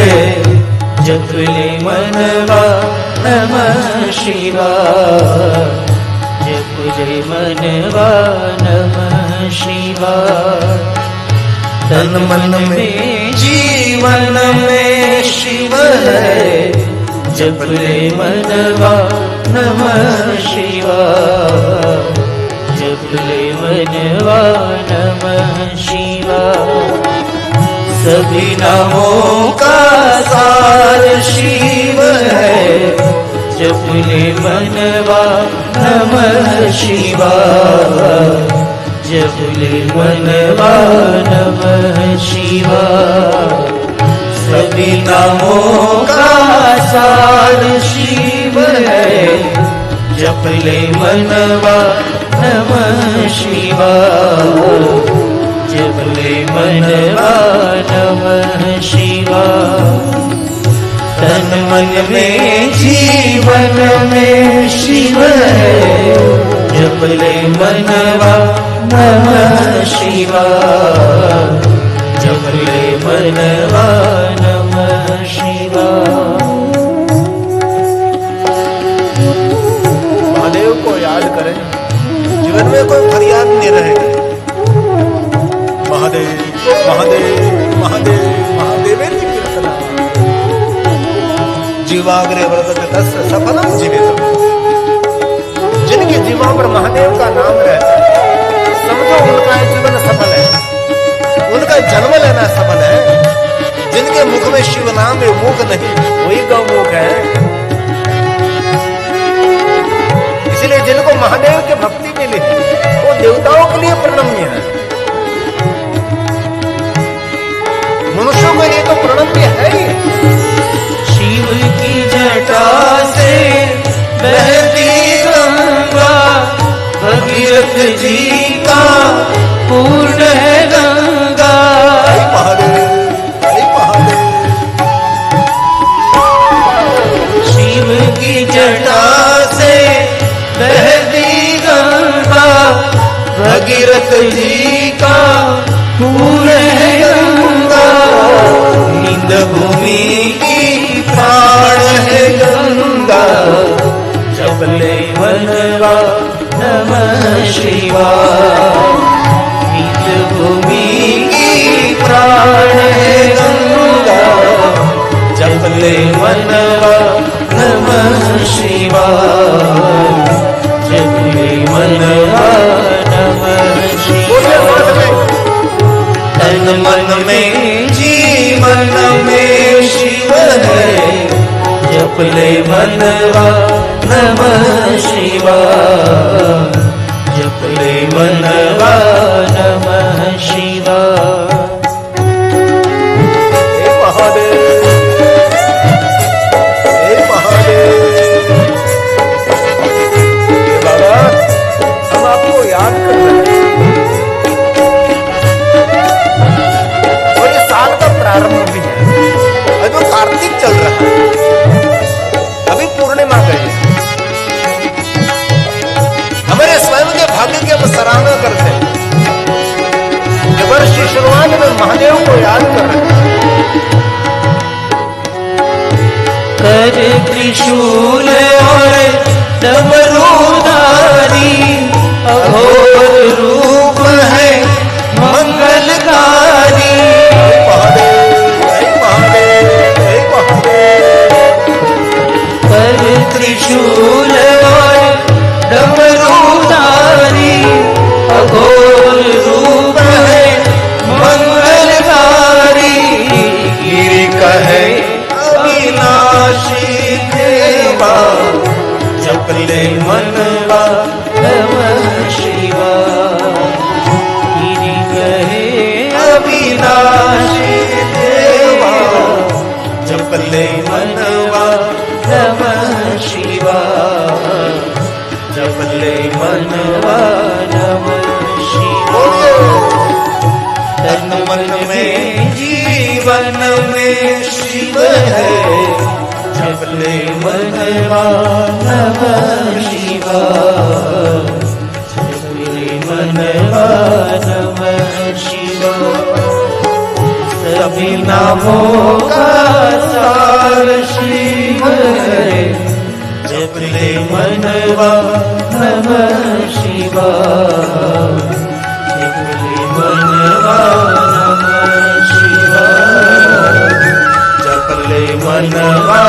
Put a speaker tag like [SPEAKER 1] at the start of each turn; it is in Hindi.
[SPEAKER 1] जप ले मनवा नमः शिवाय, जप ले मनवा नमः शिवाय। तन मन में जीवन में शिव है, जप ले मनवा नमः शिवाय, जप ले मनवा नमः शिवाय। सभी नामों का सार शिव है, जप ले मनवा नमः शिवाय, जप ले मनवा नमः शिवाय। सभी नामों का सार शिव है, जप ले मनवा नमः शिवाय, जप ले मनवा नमः शिवाय। तन मन में जीवन में शिव है, जप ले मनवा नमः शिवाय, जप ले मनवा नमः शिवाय।
[SPEAKER 2] महादेव को याद करें, जीवन में कोई फरियाद नहीं रहेगी। महादेव महादेव महादेव महादेवेति कीर्तना जीवाग्रे वर्तते तस्य सफलम जीवितम। जिनके जीवन पर महादेव का नाम रहता है, समझो उनका जीवन सफल है, उनका जन्म लेना सफल है। जिनके मुख में शिव नाम है, मुख नहीं, वही गौमुख है। इसलिए जिनको महादेव की भक्ति मिली वो देवताओं के लिए प्रणम्य है, मनुष्यों के लिए तो प्रणम्य है ही।
[SPEAKER 1] शिव की जटा से बहती गंगा, भगीरथ जी का पूर्ण है गंगा। शिव की जटा से बहती गंगा, भगीरथ जी का पूर्ण है गंगा। नींद भूमि की प्राण है गंगा, जप ले मनवा नमः शिवाय। नींद भूमि की प्राण है गंगा, जप ले मनवा नमः शिवाय, जप ले मनवा नमः शिवाय। तन मन में जीवन में शिव है, जप ले मनवा नमः शिवाय, जप ले मनवा नमः शिवाय।
[SPEAKER 2] बाबा हम आपको याद कर रहे हैं, और ये साल का प्रारंभ भी है। अभी तो कार्तिक चल रहा है, अभी पूर्णिमा गई। हमारे स्वयं के भाग्य की हम सराहना करते हैं। वर्ष की शुरुआत में महादेव को याद कर रहे हैं।
[SPEAKER 1] कर त्रिशूल और डमरूधारी, अघोर रूप है मंगलकारी। कर त्रिशूल और डमरूधारी, अघोर रूप है मंगलकारी। गिरि कहे अविनाशी देवा, जप ले मनवा नमः शिवाय। गिरि कहे अविनाशी देवा, जप ले मनवा नमः शिवाय, जप ले मनवा नमः शिवाय। तन मन में जीवन में शिव है, जप ले मनवा नमः शिवाय, जप ले मनवा नमः शिवाय। सभी नामों का ले मनवा नमः शिवाय जप ले मनवा नमः शिवाय जप ले मनवा